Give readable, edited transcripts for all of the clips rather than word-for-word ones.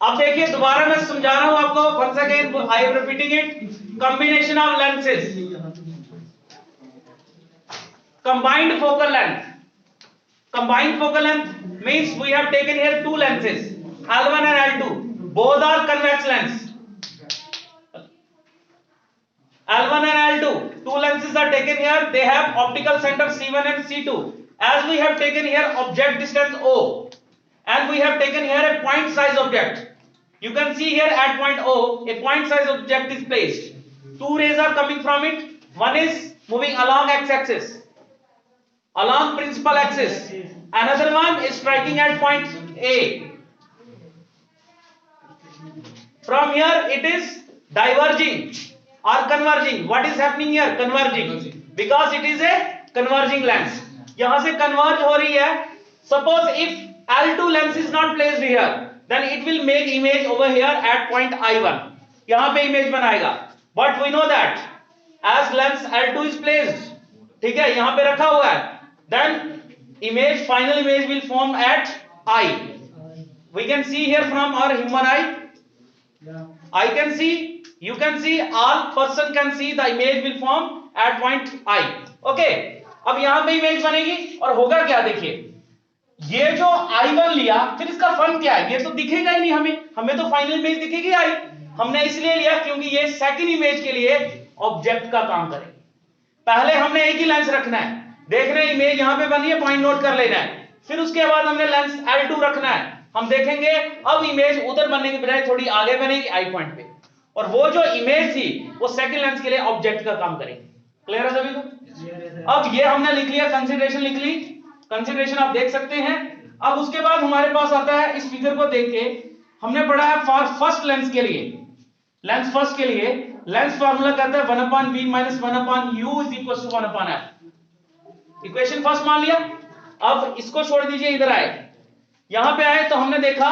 अब देखिए दोबारा मैं समझा रहा हूं आपको, once again I am repeating it. Combination of lenses, combined focal length. Combined focal length means we have taken here two lenses, L1 and L2. Both are convex lens. L1 and L2, two lenses are taken here. They have optical center C1 and C2. As we have taken here object distance O, and we have taken here a point size object. You can see here at point O, a point size object is placed. Two rays are coming from it. One is moving along x-axis, along principal axis. Another one is striking at point A. From here it is diverging or converging. What is happening here? Converging, because it is a converging lens. यहां से converge हो रही है. Suppose if L2 lens is not placed here, then it will make image over here at point I1. यहां पे image बनाएगा. But we know that as lens L2 is placed, ठीक है, यहां पे रखा हुआ है, then image, final image will form at I. We can see here from our human eye. I can see, you can see, all person can see the image will form at point I. Okay. अब यहां पे image बनेगी और होगा क्या, देखिए ये जो I1 लिया, फिर इसका फन क्या है, ये तो दिखेगा ही नहीं हमें तो फाइनल इमेज दिखेगी I. हमने इसलिए लिया क्योंकि ये सेकंड इमेज के लिए ऑब्जेक्ट का काम करेगी. पहले हमने एक ही लेंस रखना है, देख रहे हैं इमेज यहां पे बनी है, पॉइंट नोट कर लेना है. फिर उसके बाद हमने लेंस L2 रखना है. हम देखेंगे अब इमेज उधर बनने की बजाय थोड़ी आगे बनेगी आई पॉइंट पे, और वो जो इमेज थी वो सेकंड लेंस के लिए ऑब्जेक्ट का काम करेगी. क्लियर है सभी को? अब ये हमने लिख लिया, कंसीडरेशन लिख ली, कंसीडरेशन आप देख सकते हैं. अब उसके बाद हमारे पास आता है, इस फिगर को देख के हमने पढ़ा है फॉर फर्स्ट लेंस के लिए, लेंस फर्स्ट के लिए लेंस फार्मूला कहता है 1/v - 1/u = 1/f. Equation first मान लिया. अब इसको छोड़ दीजिए, इधर आए, यहां पे आए तो हमने देखा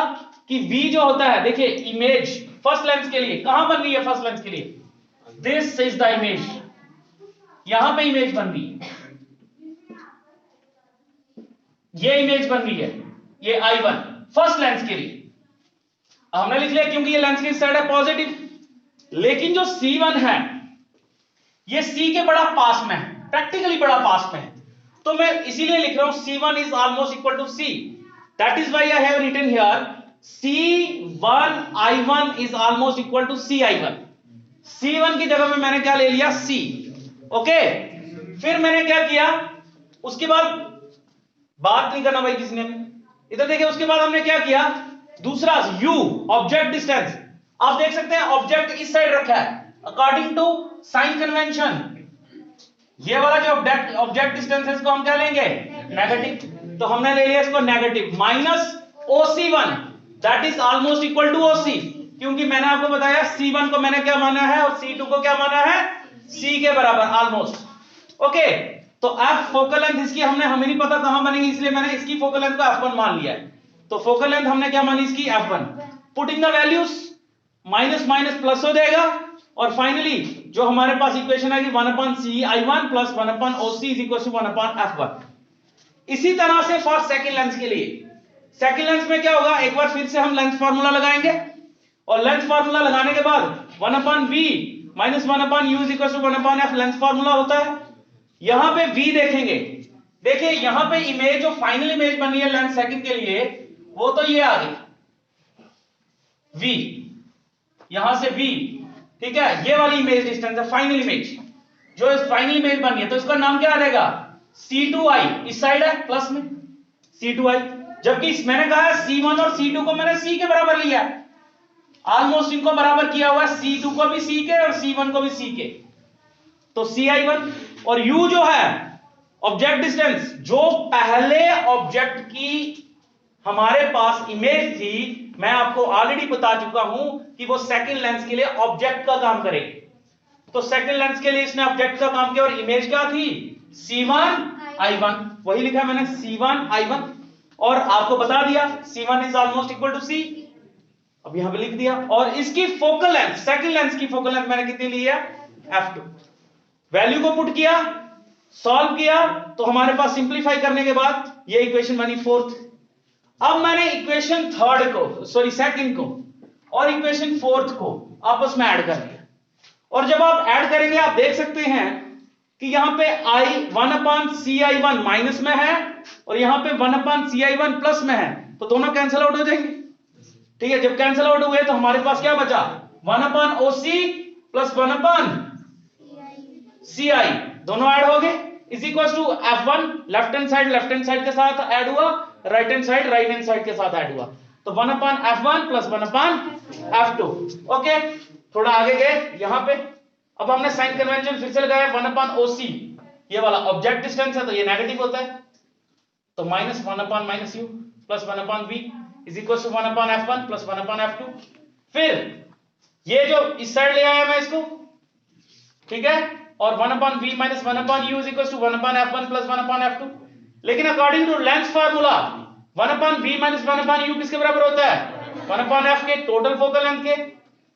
कि v जो होता है, देखिए इमेज फर्स्ट लेंस के लिए कहां बन रही है, फर्स्ट लेंस के लिए दिस इज द इमेज, यहां पे इमेज बन रही है, ये इमेज बन रही है, ये I1 फर्स्ट लेंस के लिए हमने लिख लिया क्योंकि ये लेंस की साइड है पॉजिटिव. लेकिन जो C1 है ये C के बड़ा पास में है, प्रैक्टिकली बड़ा पास में है, तो मैं इसीलिए लिख रहा हूं C1 is almost equal to C. That is why I have written here C1 I1 is almost equal to C I1. C1 की जगह में मैंने क्या ले लिया, C. ओके. फिर मैंने क्या किया, उसके बाद बात नहीं करना भाई किसी ने, इधर देखिए, उसके बाद हमने क्या किया, दूसरा U ऑब्जेक्ट डिस्टेंस. आप देख सकते हैं ऑब्जेक्ट इस साइड रखा है, अकॉर्डिंग टू साइन कन्वेंशन ये वाला जो ऑब्जेक्ट डिस्टेंस है इसको हम क्या लेंगे, नेगेटिव. तो हमने ले लिया इसको negative minus OC1 that is almost equal to OC, क्योंकि मैंने आपको बताया C1 को मैंने क्या माना है और C2 को क्या माना है, C के बराबर ऑलमोस्ट. ओके. तो F फोकल लेंथ इसकी हमें नहीं पता कहां बनेगी, इसलिए मैंने इसकी फोकल लेंथ को F1 मान लिया है. तो फोकल लेंथ हमने क्या मानी इसकी, F1. Putting the values, minus minus plus हो जाएगा, और फाइनली जो हमारे पास इक्वेशन आएगी 1/C I1 + 1/OC = 1/F1. इसी तरह से फॉर सेकंड लेंस के लिए, सेकंड लेंस में क्या होगा, एक बार फिर से हम लेंस फार्मूला लगाएंगे, और लेंस फार्मूला लगाने के बाद 1/v - 1/u = 1/f lens formula होता है. यहां पे v देखेंगे, देखिए यहां पे इमेज जो फाइनल इमेज बनी है लेंस सेकंड के लिए वो तो ये आ गई v, यहां से v, ठीक है, ये वाली इमेज डिस्टेंस है फाइनल इमेज, जो इस फाइनल इमेज बनी है, तो इसका नाम क्या रहेगा, C2i. इस साइड है प्लस में C2i, जबकि मैंने कहा है C1 और C2 को मैंने C के बराबर लिया, ऑलमोस्ट इनको बराबर किया हुआ है, C2 को भी C के और C1 को भी C के, तो CI1. और U जो है ऑब्जेक्ट डिस्टेंस, जो पहले ऑब्जेक्ट की हमारे पास इमेज थी, मैं आपको ऑलरेडी बता चुका हूं कि वो सेकंड लेंस के लिए ऑब्जेक्ट का काम करेगी. तो सेकंड लेंस के लिए इसने ऑब्जेक्ट का काम किया, और इमेज क्या थी, C1 I1, वही लिखा मैंने C1 I1, और आपको बता दिया C1 is almost equal to C, अब यहां पे लिख दिया. और इसकी फोकल लेंथ, सेकंड लेंस की फोकल लेंथ मैंने कितनी ली है, F2. वैल्यू को पुट किया, सॉल्व किया, तो हमारे पास सिंपलीफाई करने के बाद ये इक्वेशन बनी फोर्थ. अब मैंने इक्वेशन थर्ड को, सॉरी सेकंड को और इक्वेशन फोर्थ को आपस में ऐड कर लिया, और जब आप ऐड करेंगे आप देख सकते हैं कि यहां पे I1/CI1 माइनस में है और यहां पे 1/CI1 प्लस में है, तो दोनों कैंसिल आउट हो जाएंगे। ठीक है, जब कैंसिल आउट हुए तो हमारे पास क्या बचा, 1/OC प्लस 1/CI, दोनों ऐड हो गए, is equal to F1 left hand side के साथ ऐड हुआ, राइट हैंड साइड के साथ ऐड हुआ, तो 1/F1 प्लस 1/F2। ओके, थोड़ा आगे गए यहां पे, अब हमने साइन कन्वेंशन फिर से लगाया, 1/OC ये वाला ऑब्जेक्ट डिस्टेंस है तो ये नेगेटिव होता है, तो minus 1/-u plus 1/v is equal to 1/F1 plus 1/F2। फिर ये जो इस साइड ले आया मैं इसको, ठीक है, और 1/v minus 1/u is equal to 1/F1 plus 1/F2। लेकिन according to lens formula 1/v minus 1/u किसके बराबर होता है, 1/f के, टोटल फोकल लेंथ के।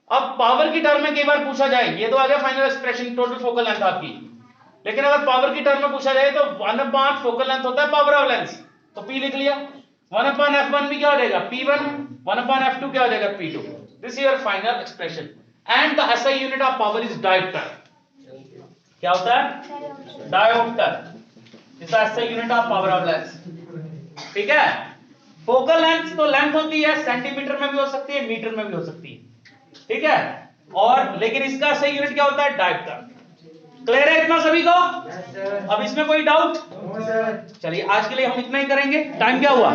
अब पावर की टर्म में कई बार पूछा जाए, ये तो आ गया final expression total focal length आपकी, लेकिन अगर पावर की टर्म में पूछा जाए तो 1/, फोकल लेंथ होता है पावर ऑफ लेंस, तो p लिख लिया, 1/F1 भी क्या हो जाएगा P1, 1/F2 क्या हो जाएगा P2। This is your final expression and the SI unit of power is dioptre. क्या होता है, dioptre, is the SI unit of power of lens. ठीक है, फोकल लेंथ तो लेंथ होती है, सेंटीमीटर में भी हो सकती है, मीटर में भी हो सकती है, ठीक है, और लेकिन इसका सही यूनिट क्या होता है, डायोप्टर। क्लियर है इतना सभी को? अब इसमें कोई डाउट? चलिए आज के लिए हम इतना ही करेंगे। टाइम क्या हुआ?